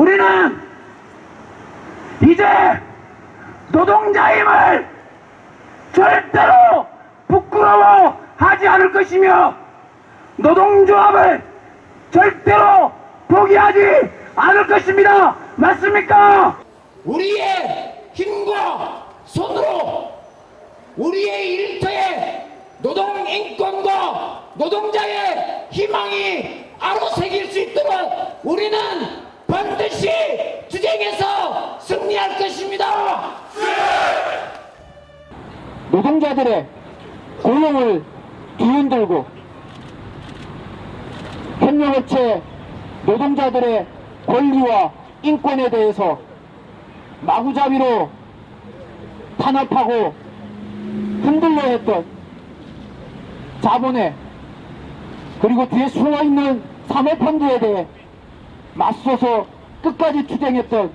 우리는 이제 노동자의 힘을 절대로 부끄러워하지 않을 것이며 노동조합을 절대로 포기하지 않을 것입니다. 맞습니까? 우리의 힘과 손으로 우리의 일터에 노동인권과 노동자의 희망이 아로새길 수 있도록 우리는 반드시 투쟁에서 승리할 것입니다. 노동자들의 고용을 뒤흔들고 협력업체 노동자들의 권리와 인권에 대해서 마구잡이로 탄압하고 흔들려 했던 자본에 그리고 뒤에 숨어있는 사모펀드에 대해 맞서서 끝까지 투쟁했던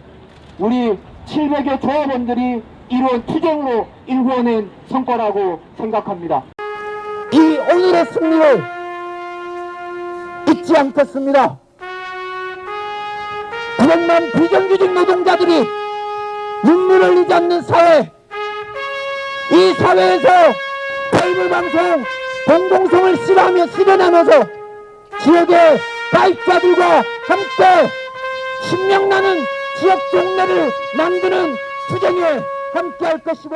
우리 700여 조합원들이 이루은 투쟁으로 일궈낸 성과라고 생각합니다. 이 오늘의 승리를 잊지 않겠습니다. 900만 비정규직 노동자들이 눈물을 흘리지 않는 사회, 이 사회에서 케이블방송 공동성을 실현하면서 지역의 가입자들과 함께 신명나는 지역 동네를 만드는 투쟁에 함께할 것이고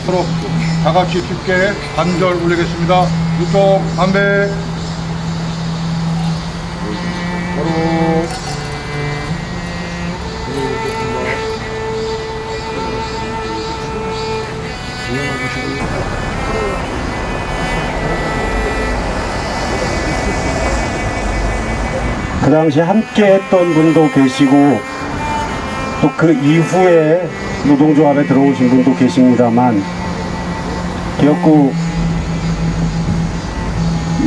서로 다 같이 쉽게 반절 올리겠습니다. 유통 담배 서로 그 당시 함께 했던 분도 계시고 또 그 이후에 노동조합에 들어오신 분도 계십니다만 기억구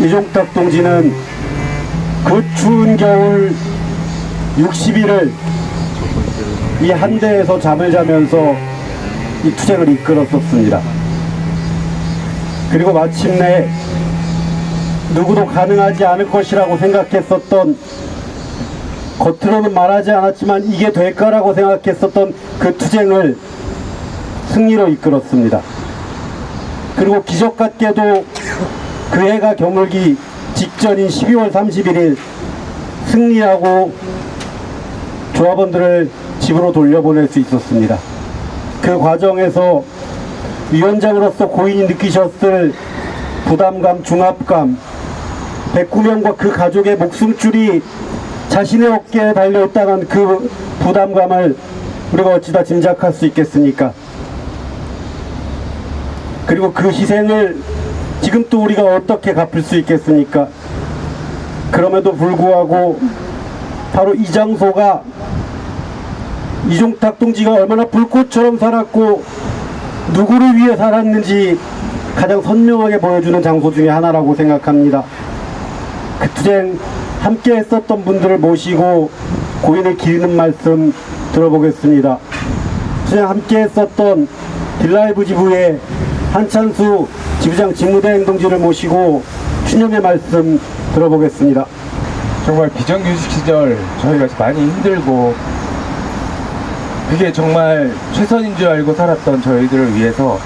이종탁 동지는 그 추운 겨울 60일을 이 한대에서 잠을 자면서 이 투쟁을 이끌었었습니다. 그리고 마침내 누구도 가능하지 않을 것이라고 생각했었던, 겉으로는 말하지 않았지만 이게 될 거라고 생각했었던 그 투쟁을 승리로 이끌었습니다. 그리고 기적같게도 그 해가 겨물기 직전인 12월 31일 승리하고 조합원들을 집으로 돌려보낼 수 있었습니다. 그 과정에서 위원장으로서 고인이 느끼셨을 부담감, 중압감, 109명과 그 가족의 목숨줄이 자신의 어깨에 달려있다는 그 부담감을 우리가 어찌다 짐작할 수 있겠습니까? 그리고 그 희생을 지금 또 우리가 어떻게 갚을 수 있겠습니까? 그럼에도 불구하고 바로 이 장소가 이종탁 동지가 얼마나 불꽃처럼 살았고 누구를 위해 살았는지 가장 선명하게 보여주는 장소 중에 하나라고 생각합니다. 그 투쟁 함께 했었던 분들을 모시고 고인을 기리는 말씀 들어보겠습니다. 투쟁 함께 했었던 딜라이브 지부의 한찬수 지부장 직무대행 동지를 모시고 추념의 말씀 들어보겠습니다. 정말 비정규직 시절 저희가 많이 힘들고 그게 정말 최선인 줄 알고 살았던 저희들을 위해서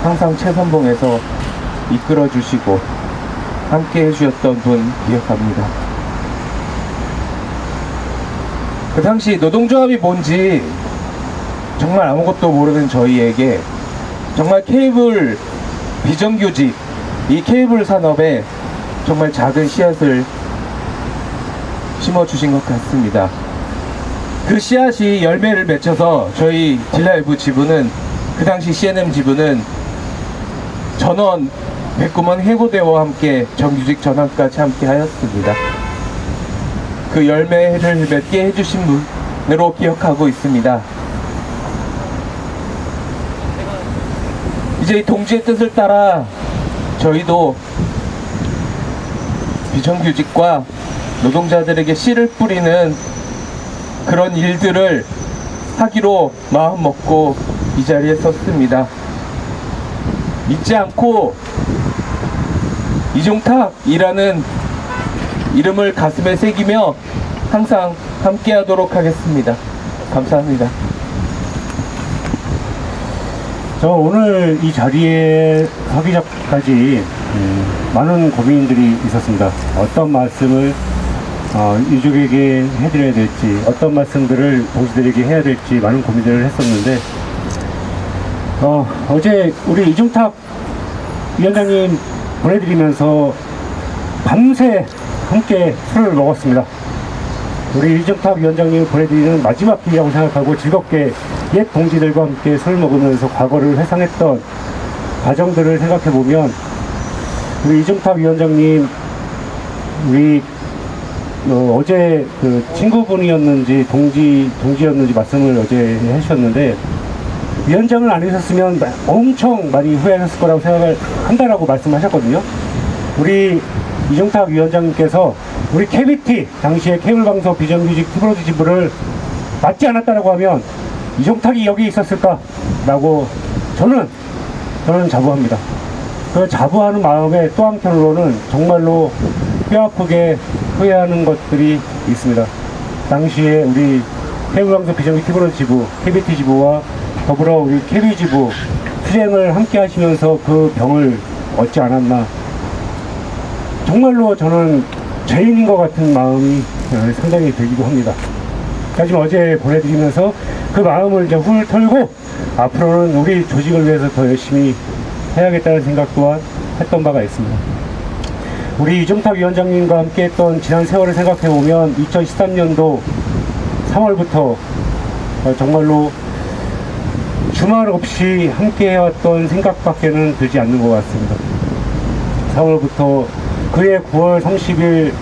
항상 최선봉에서 이끌어 주시고 함께 해주셨던 분 기억합니다. 그 당시 노동조합이 뭔지 정말 아무것도 모르는 저희에게 정말 케이블 비정규직, 이 케이블 산업에 정말 작은 씨앗을 심어주신 것 같습니다. 그 씨앗이 열매를 맺혀서 저희 딜라이브 지부는, 그 당시 C&M 지부는 전원 백구먼 해고대와 함께 정규직 전환까지 함께 하였습니다. 그 열매를 맺게 해주신 분으로 기억하고 있습니다. 이제 이 동지의 뜻을 따라 저희도 비정규직과 노동자들에게 씨를 뿌리는 그런 일들을 하기로 마음먹고 이 자리에 섰습니다. 잊지 않고 이종탁이라는 이름을 가슴에 새기며 항상 함께하도록 하겠습니다. 감사합니다. 저 오늘 이 자리에 서기 전까지 많은 고민들이 있었습니다. 어떤 말씀을 유족에게 해드려야 될지, 어떤 말씀들을 동지들에게 해야 될지 많은 고민들을 했었는데 어제 우리 이종탁 위원장님 보내드리면서 밤새 함께 술을 먹었습니다. 우리 이종탁 위원장님을 보내드리는 마지막 기회라고 생각하고 즐겁게 옛 동지들과 함께 술 먹으면서 과거를 회상했던 과정들을 생각해보면 우리 이종탁 위원장님 우리 어제 그 친구분이었는지 동지였는지 말씀을 어제 해주셨는데 위원장을 안 해주셨으면 엄청 많이 후회하셨을 거라고 생각을 한다라고 말씀하셨거든요. 우리 이종탁 위원장님께서 우리 KBT 당시에 케이블방송 비정규직 티브로드 지부를 맡지 않았다라고 하면 이종탁이 여기 있었을까라고 저는 자부합니다. 그 자부하는 마음에 또 한편으로는 정말로 뼈아프게 후회하는 것들이 있습니다. 당시에 우리 케이블방송 비정규직 티브로드 지부, KBT 지부와 더불어 우리 KB 지부 투쟁을 함께 하시면서 그 병을 얻지 않았나. 정말로 저는 죄인인 것 같은 마음이 상당히 들기도 합니다. 하지만 어제 보내드리면서 그 마음을 이제 훌 털고 앞으로는 우리 조직을 위해서 더 열심히 해야겠다는 생각 또한 했던 바가 있습니다. 우리 이종탁 위원장님과 함께 했던 지난 세월을 생각해보면 2013년도 3월부터 정말로 주말 없이 함께 해왔던 생각밖에는 들지 않는 것 같습니다. 4월부터 그해 9월 30일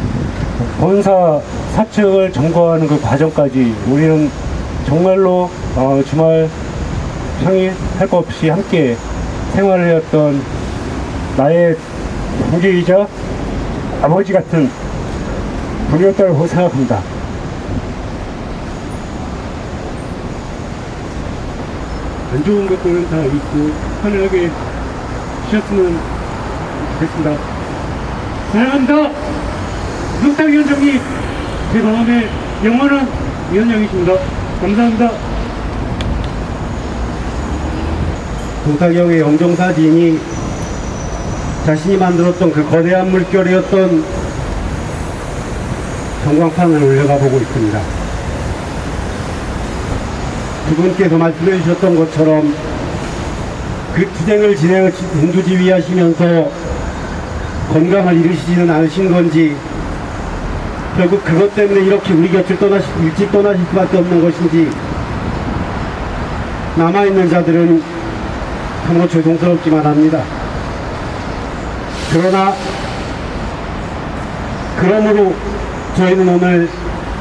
본사 사측을 점거하는 그 과정까지 우리는 정말로 주말 평일 할 것 없이 함께 생활을 해왔던 나의 동지이자 아버지 같은 분이었다고 생각합니다. 안 좋은 것들은 다 잊고 편하게 쉬었으면 좋겠습니다. 사랑합니다. 이종탁 위원장님, 제 마음의 영원한 위원장이십니다. 감사합니다. 종탁 형의 영정사진이 자신이 만들었던 그 거대한 물결이었던 전광판을 올려가 보고 있습니다. 두 분께서 말씀해 주셨던 것처럼 그 투쟁을 동두지휘하시면서 건강을 잃으시지는 않으신 건지 결국 그것 때문에 이렇게 우리 곁을 일찍 떠나실 수밖에 없는 것인지 남아있는 자들은 참으로 죄송스럽기만 합니다. 그러므로 저희는 오늘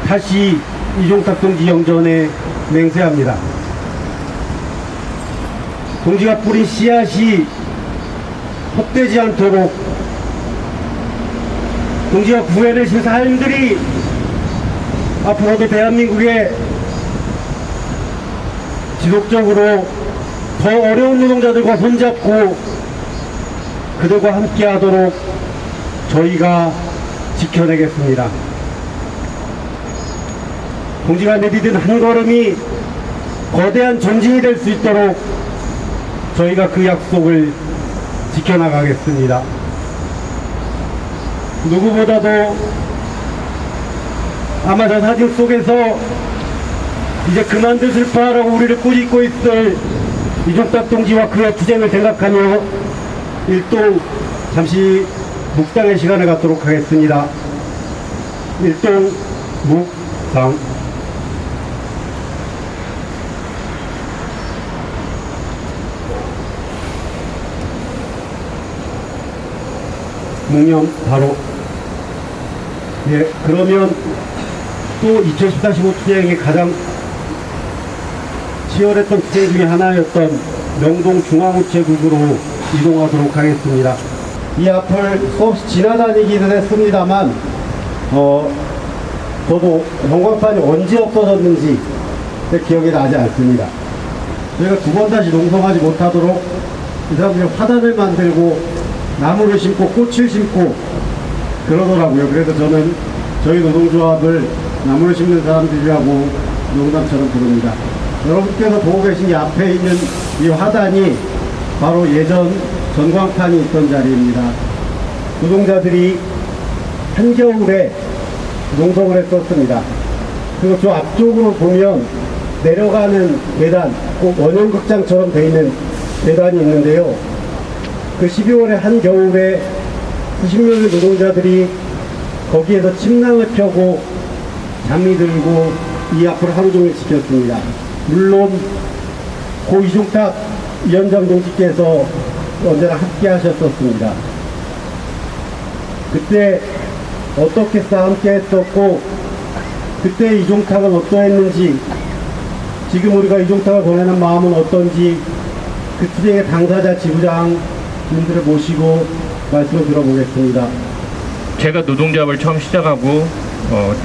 다시 이종탁 동지 영전에 맹세합니다. 동지가 뿌린 씨앗이 헛되지 않도록 동지가 구해내신 삶들이 앞으로도 대한민국의 지속적으로 더 어려운 노동자들과 손잡고 그들과 함께 하도록 저희가 지켜내겠습니다. 동지가 내디딘 한 걸음이 거대한 전진이 될 수 있도록 저희가 그 약속을 지켜나가겠습니다. 누구보다도 아마 저 사진 속에서 이제 그만들 슬퍼하라고 우리를 꾸짖고 있을 이종탁 동지와 그의 투쟁을 생각하며 일동 잠시 묵상의 시간을 갖도록 하겠습니다. 일동 묵상. 묵념 바로. 예, 그러면 또 2014-15 투쟁이 가장 치열했던 투쟁 중에 하나였던 명동중앙우체국으로 이동하도록 하겠습니다. 이 앞을 수없이 지나다니기는 했습니다만 저도 전광판이 언제 없어졌는지 기억이 나지 않습니다. 저희가 두 번 다시 농성하지 못하도록 이 사람들이 화단을 만들고 나무를 심고 꽃을 심고 그러더라고요. 그래서 저는 저희 노동조합을 나무를 심는 사람들이라고 농담처럼 부릅니다. 여러분께서 보고 계신 이 앞에 있는 이 화단이 바로 예전 전광판이 있던 자리입니다. 노동자들이 한겨울에 농성을 했었습니다. 그리고 저 앞쪽으로 보면 내려가는 계단, 꼭 원형극장처럼 되어 있는 계단이 있는데요. 그 12월의 한겨울에 수십 명의 노동자들이 거기에서 침낭을 펴고 잠이 들고 이 앞을 하루 종일 지켰습니다. 물론 고 이종탁 위원장 동지께서 언제나 함께 하셨었습니다. 그때 어떻게 함께 했었고 그때 이종탁은 어떠했는지 지금 우리가 이종탁을 보내는 마음은 어떤지 그 투쟁의 당사자 지부장님들을 모시고 말씀을 들어보겠습니다. 제가 노동조합을 처음 시작하고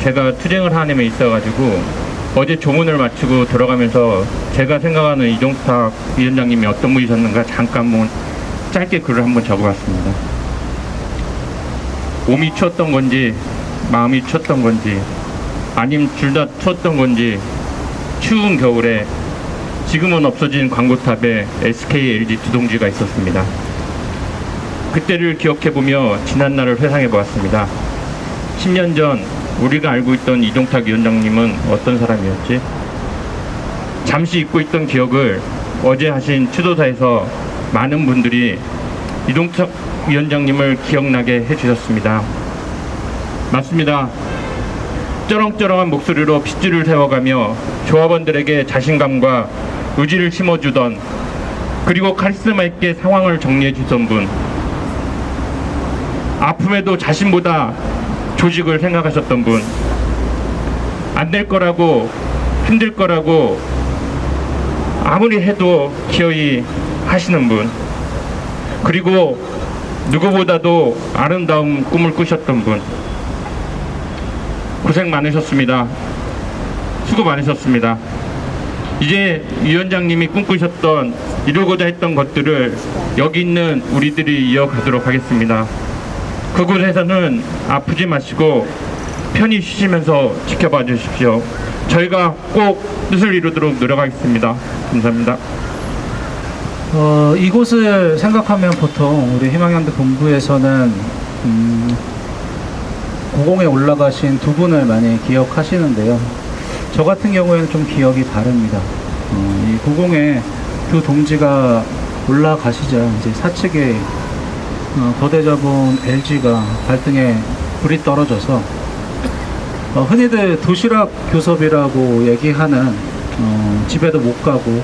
제가 투쟁을 하는 데 있어가지고 어제 조문을 마치고 들어가면서 제가 생각하는 이종탁 위원장님이 어떤 분이셨는가 잠깐 짧게 글을 한번 적어봤습니다. 몸이 추웠던 건지 마음이 추웠던 건지 아님 둘 다 추웠던 건지 추운 겨울에 지금은 없어진 광고탑에 SK, LG 두 동지가 있었습니다. 그때를 기억해보며 지난날을 회상해보았습니다. 10년 전 우리가 알고 있던 이종탁 위원장님은 어떤 사람이었지? 잠시 잊고 있던 기억을 어제 하신 추도사에서 많은 분들이 이종탁 위원장님을 기억나게 해주셨습니다. 맞습니다. 쩌렁쩌렁한 목소리로 핏줄을 세워가며 조합원들에게 자신감과 의지를 심어주던, 그리고 카리스마 있게 상황을 정리해주던 분, 아픔에도 자신보다 조직을 생각하셨던 분, 안 될 거라고 힘들 거라고 아무리 해도 기어이 하시는 분, 그리고 누구보다도 아름다운 꿈을 꾸셨던 분, 고생 많으셨습니다. 수고 많으셨습니다. 이제 위원장님이 꿈꾸셨던, 이루고자 했던 것들을 여기 있는 우리들이 이어가도록 하겠습니다. 그곳에서는 아프지 마시고 편히 쉬시면서 지켜봐 주십시오. 저희가 꼭 뜻을 이루도록 노력하겠습니다. 감사합니다. 이곳을 생각하면 보통 우리 희망연대 본부에서는 고공에 올라가신 두 분을 많이 기억하시는데요. 저 같은 경우에는 좀 기억이 다릅니다. 이 고공에 두 동지가 올라가시자 이제 사측에 거대 자본 LG가 발등에 불이 떨어져서 흔히들 도시락 교섭이라고 얘기하는 집에도 못 가고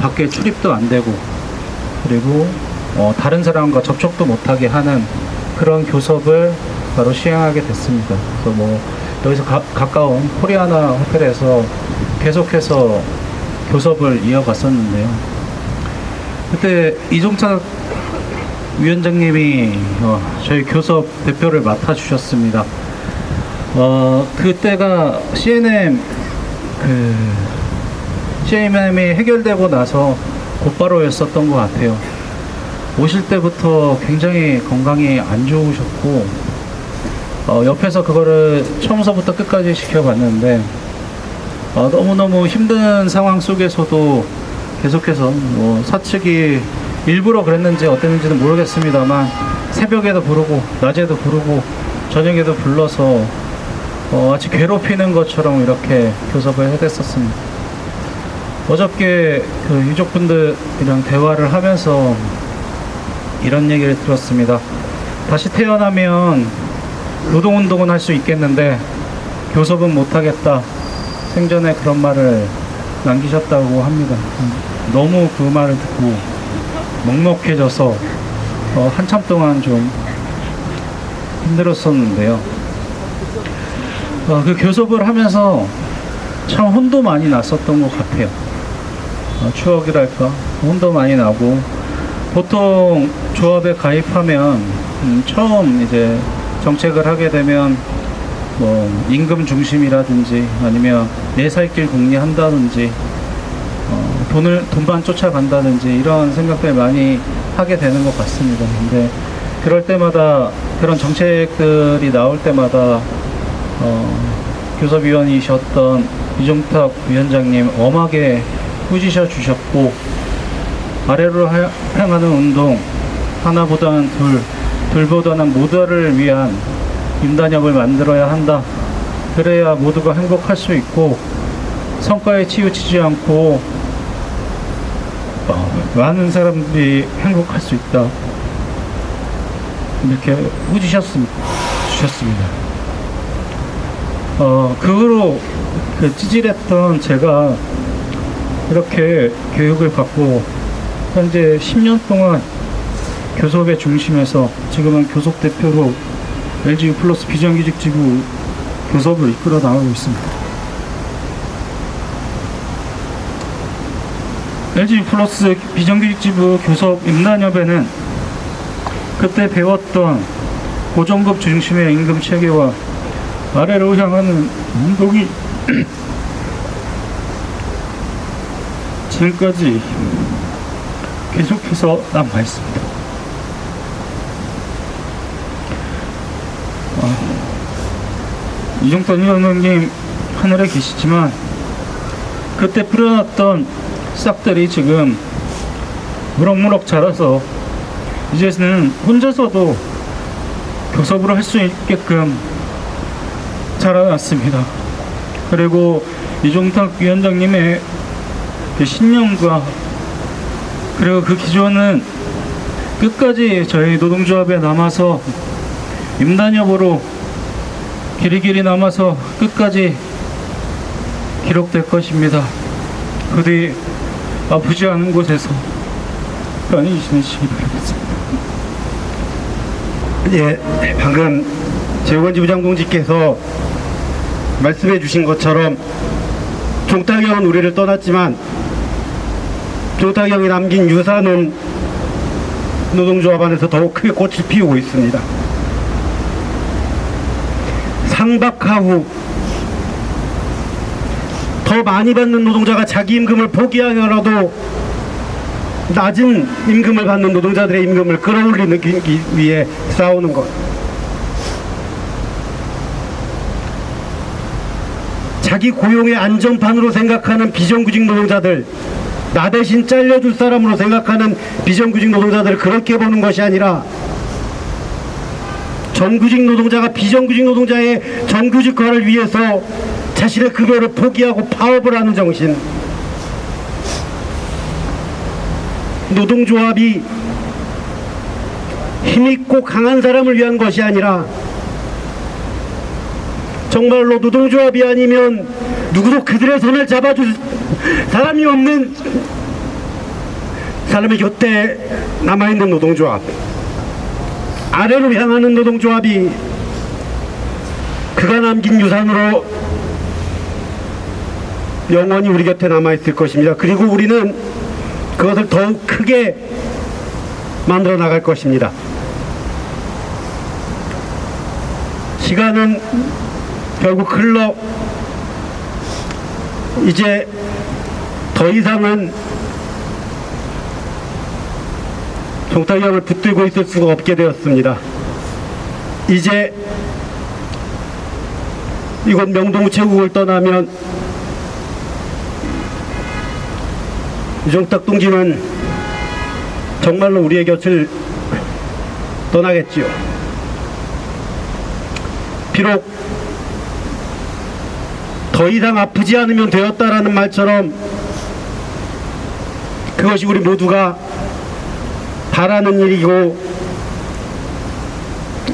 밖에 출입도 안 되고 그리고 다른 사람과 접촉도 못하게 하는 그런 교섭을 바로 시행하게 됐습니다. 그래서 여기서 가까운 코리아나 호텔에서 계속해서 교섭을 이어갔었는데요. 그때 이종탁 위원장님이 저희 교섭 대표를 맡아주셨습니다. 그때가 CNM CMM이 해결되고 나서 곧바로였었던 것 같아요. 오실 때부터 굉장히 건강이 안 좋으셨고 옆에서 그거를 처음서부터 끝까지 지켜봤는데 너무너무 힘든 상황 속에서도 계속해서 뭐 사측이 일부러 그랬는지 어땠는지는 모르겠습니다만 새벽에도 부르고 낮에도 부르고 저녁에도 불러서 마치 괴롭히는 것처럼 이렇게 교섭을 해댔었습니다. 어저께 그 유족분들이랑 대화를 하면서 이런 얘기를 들었습니다. 다시 태어나면 노동운동은 할 수 있겠는데 교섭은 못하겠다. 생전에 그런 말을 남기셨다고 합니다. 너무 그 말을 듣고 먹먹해져서 한참 동안 좀 힘들었었는데요. 그 교섭을 하면서 참 혼도 많이 났었던 것 같아요. 추억이랄까 혼도 많이 나고, 보통 조합에 가입하면 처음 이제 정책을 하게 되면 뭐 임금 중심이라든지 아니면 내 살 길 궁리한다든지 돈만 쫓아간다든지 이런 생각들 많이 하게 되는 것 같습니다. 근데 그럴 때마다 그런 정책들이 나올 때마다 교섭위원이셨던 이종탁 위원장님 엄하게 꾸짖어 주셨고, 아래로 향하는 운동 하나보다는 둘보다는 모두를 위한 임단협을 만들어야 한다. 그래야 모두가 행복할 수 있고 성과에 치우치지 않고 많은 사람들이 행복할 수 있다. 이렇게 꾸짖으셨습니다. 그 후로 그 찌질했던 제가 이렇게 교육을 받고 현재 10년 동안 교섭의 중심에서 지금은 교섭 대표로 LGU 플러스 비정규직 지부 교섭을 이끌어 나가고 있습니다. LGU 플러스 비정규직 지부 교섭 임단협에는 그때 배웠던 고정급 중심의 임금 체계와 아래로 향하는 운동이 지금까지 계속해서 남아 있습니다. 이종탁 위원장님 하늘에 계시지만 그때 뿌려놨던 싹들이 지금 무럭무럭 자라서 이제는 혼자서도 교섭을 할 수 있게끔 자라났습니다. 그리고 이종탁 위원장님의 그 신념과 그리고 그 기조는 끝까지 저희 노동조합에 남아서 임단협으로 길이길이 남아서 끝까지 기록될 것입니다. 부디 아프지 않은 곳에서 편히 지내시기 바라겠습니다. 예, 방금 재원지 부장동지께서 말씀해 주신 것처럼 종탁이 형은 우리를 떠났지만 종탁이 형이 남긴 유산은 노동조합 안에서 더욱 크게 꽃을 피우고 있습니다. 상박하후 더 많이 받는 노동자가 자기 임금을 포기하더라도 낮은 임금을 받는 노동자들의 임금을 끌어올리기 위해 싸우는 것, 자기 고용의 안전판으로 생각하는 비정규직 노동자들, 나 대신 잘려줄 사람으로 생각하는 비정규직 노동자들을 그렇게 보는 것이 아니라 정규직 노동자가 비정규직 노동자의 정규직화를 위해서 자신의 급여를 포기하고 파업을 하는 정신, 노동조합이 힘있고 강한 사람을 위한 것이 아니라 정말로 노동조합이 아니면 누구도 그들의 손을 잡아줄 사람이 없는 사람의 곁에 남아있는 노동조합, 아래로 향하는 노동조합이 그가 남긴 유산으로 영원히 우리 곁에 남아있을 것입니다. 그리고 우리는 그것을 더욱 크게 만들어 나갈 것입니다. 시간은 결국 흘러 이제 더 더 이상은 종탁형을 붙들고 있을 수가 없게 되었습니다. 이제 이곳 명동우체국을 떠나면 이종탁 동지는 정말로 우리의 곁을 떠나겠지요. 비록 더 이상 아프지 않으면 되었다라는 말처럼 그것이 우리 모두가 바라는 일이고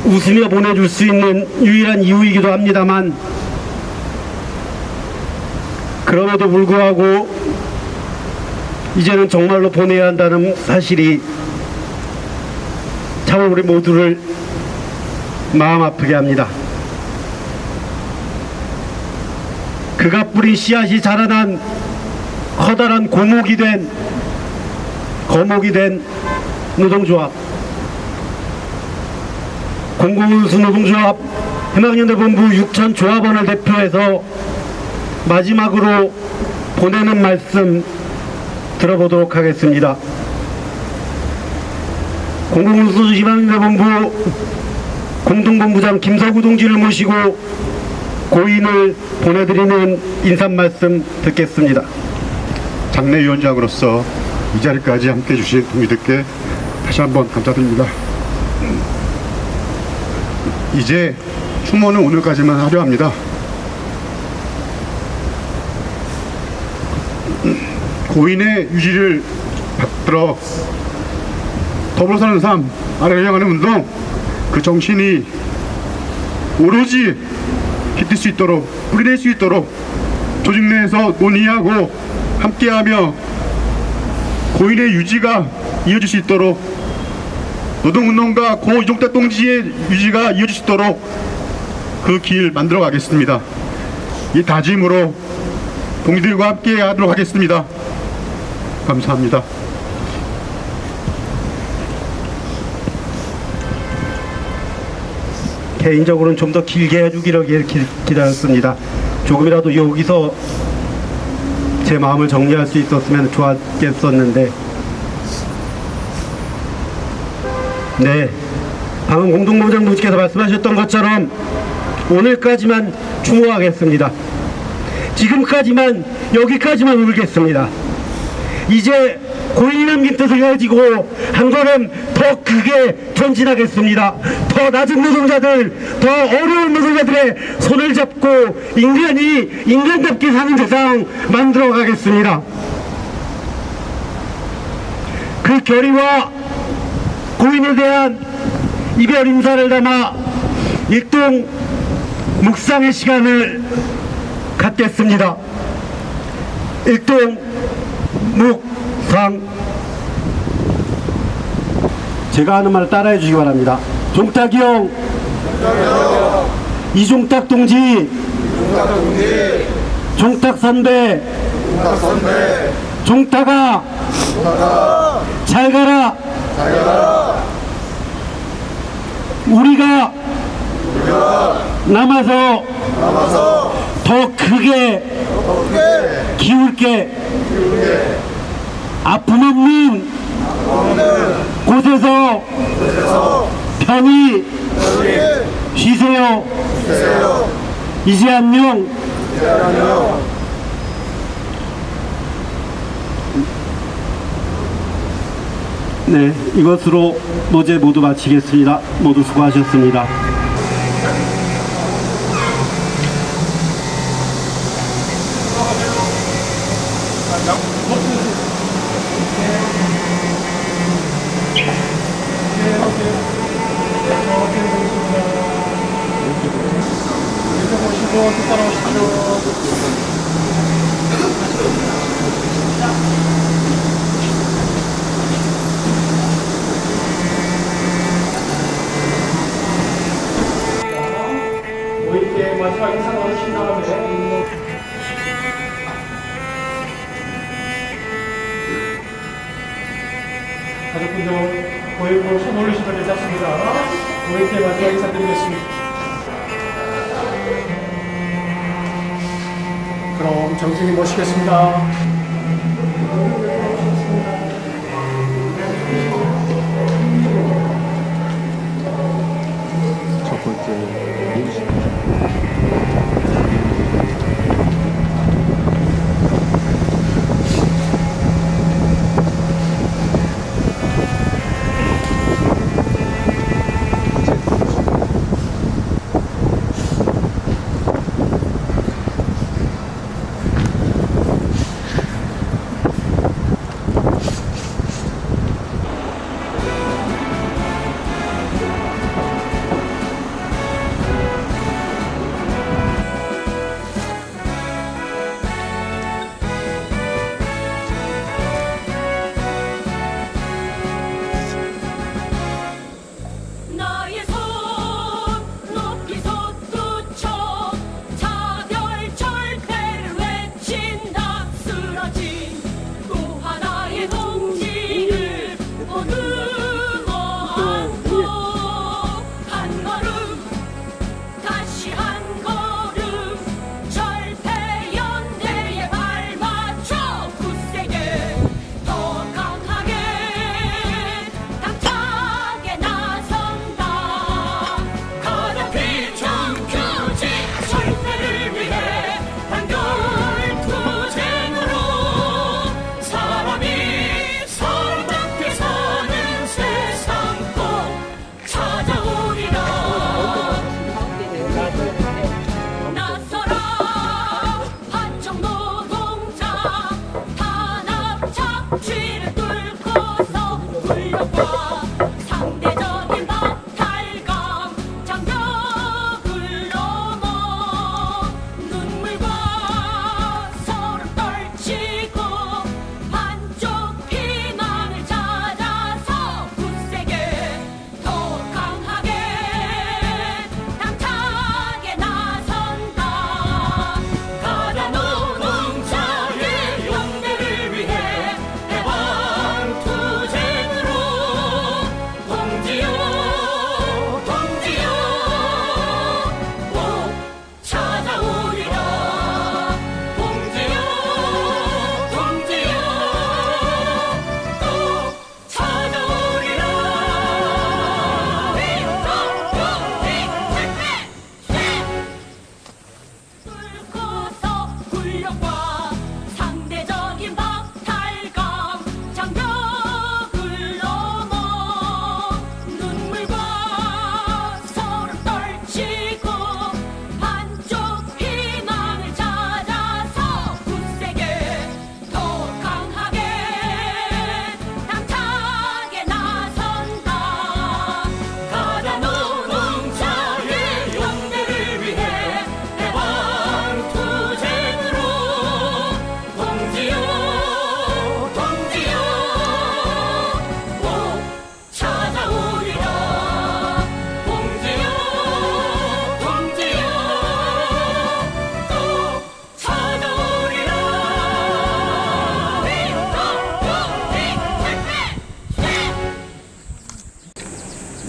웃으며 보내줄 수 있는 유일한 이유이기도 합니다만, 그럼에도 불구하고 이제는 정말로 보내야 한다는 사실이 참 우리 모두를 마음 아프게 합니다. 그가 뿌린 씨앗이 자라난 커다란 거목이 된 노동조합, 공공운수 노동조합 희망연대본부 6천 조합원을 대표해서 마지막으로 보내는 말씀 들어보도록 하겠습니다. 공공운수 희망연대본부 공동본부장 김서구 동지를 모시고 고인을 보내드리는 인사말씀 듣겠습니다. 장례위원장으로서 이 자리까지 함께 해주신 동지들께 다시 한번 감사드립니다. 이제 추모는 오늘까지만 하려 합니다. 고인의 유지를 받들어 더불어 사는 삶, 아래를 향하는 운동, 그 정신이 오로지 깃들 수 있도록, 뿌리낼 수 있도록 조직 내에서 논의하고 함께하며 고인의 유지가 이어질 수 있도록, 노동운동가 고 이종탁 동지의 유지가 이어질 수 있도록 그 길 만들어 가겠습니다. 이 다짐으로 동지들과 함께 하도록 하겠습니다. 감사합니다. 개인적으로는 좀 더 길게 해주기를 기다렸습니다. 조금이라도 여기서 제 마음을 정리할 수 있었으면 좋았겠었는데, 네, 방금 공동본부장 분께서 말씀하셨던 것처럼 오늘까지만 추모하겠습니다. 지금까지만, 여기까지만 울겠습니다. 이제 고인이 남긴 뜻을 가지고 한 걸음 더 크게 전진하겠습니다. 더 낮은 노동자들, 더 어려운 노동자들의 손을 잡고 인간이 인간답게 사는 세상 만들어 가겠습니다. 그 결의와 고인에 대한 이별 인사를 담아 일동 묵상의 시간을 갖겠습니다. 일동 묵상. 제가 하는 말을 따라해 주시기 바랍니다. 종탁이 형, 이종탁 동지, 종탁 선배, 종탁아, 잘 가라. 우리가 남아서 더 크게 기울게, 아픔 없는 곳에서 편히 쉬세요. 이제 안녕. 네, 이것으로 노제 모두 마치겠습니다. 모두 수고하셨습니다. 고인께 마지막 인사를 하신 다음에 가족분들 고인으로 손 올리시면 괜찮습니다. 고인께 마지막 인사드리겠습니다. 그럼 정승이 모시겠습니다.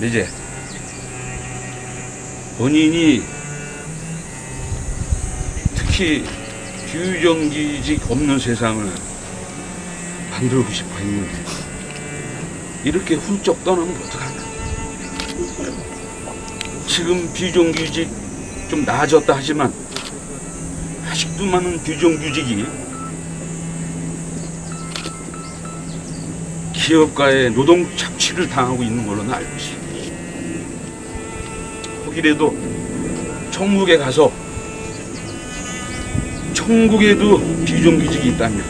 제재. 본인이 특히 비정규직 없는 세상을 만들고 싶어 했는데 이렇게 훌쩍 떠나면 어떡하나. 지금 비정규직 좀 나아졌다 하지만 아직도 많은 비정규직이 기업가의 노동 착취를 당하고 있는 걸로는 알고 있습니다. 혹이라도 천국에 가서 천국에도 비정규직이 있다면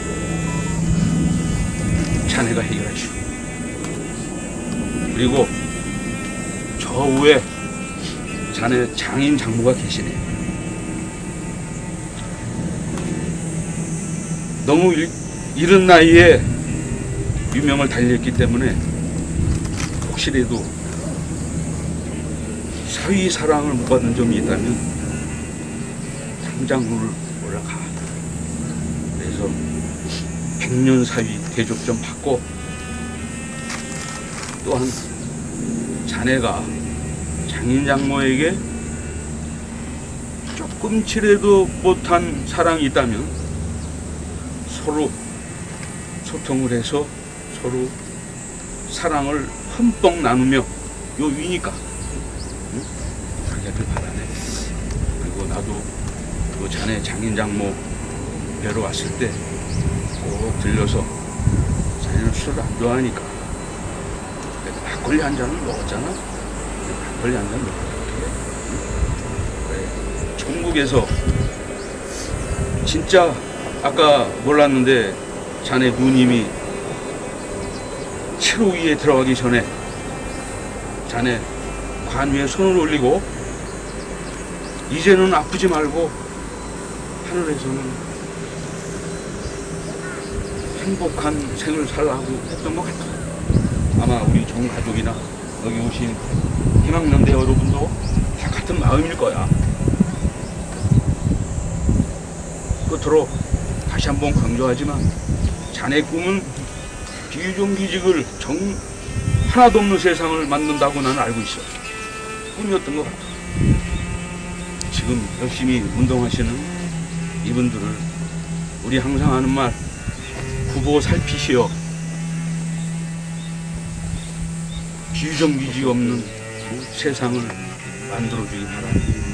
자네가 해결해 주고, 그리고 저 위에 자네 장인 장모가 계시네. 너무 이른 나이에 유명을 달렸기 때문에 혹시라도 사위 사랑을 못 받은 점이 있다면 당장을 올라가. 그래서 100년 사위 대접 좀 받고, 또한 자네가 장인 장모에게 조금치라도 못한 사랑이 있다면 서로 소통을 해서 서로 사랑을 흠뻑 나누며 요 위니까 그렇게들 바라네. 그리고 나도 그 자네 장인 장모 뵈러 왔을 때 꼭 들려서, 자네는 술을 안 좋아하니까 내가 막걸리 한 잔을 먹었잖아. 막걸리 한 잔 먹었게. 그래. 천국에서 진짜 아까 몰랐는데 자네 누님이 7호 위에 들어가기 전에 자네 관 위에 손을 올리고 이제는 아프지 말고 하늘에서는 행복한 생을 살라고 했던 것 같아. 아마 우리 전 가족이나 여기 오신 희망연대 여러분도 다 같은 마음일 거야. 끝으로 다시 한번 강조하지만 자네 꿈은 비정규직을 하나도 없는 세상을 만든다고 나는 알고 있어. 꿈이었던 것 같아. 지금 열심히 운동하시는 이분들을 우리 항상 하는 말, 후보 살피시어 비정규직 없는 세상을 만들어주기 바랍니다.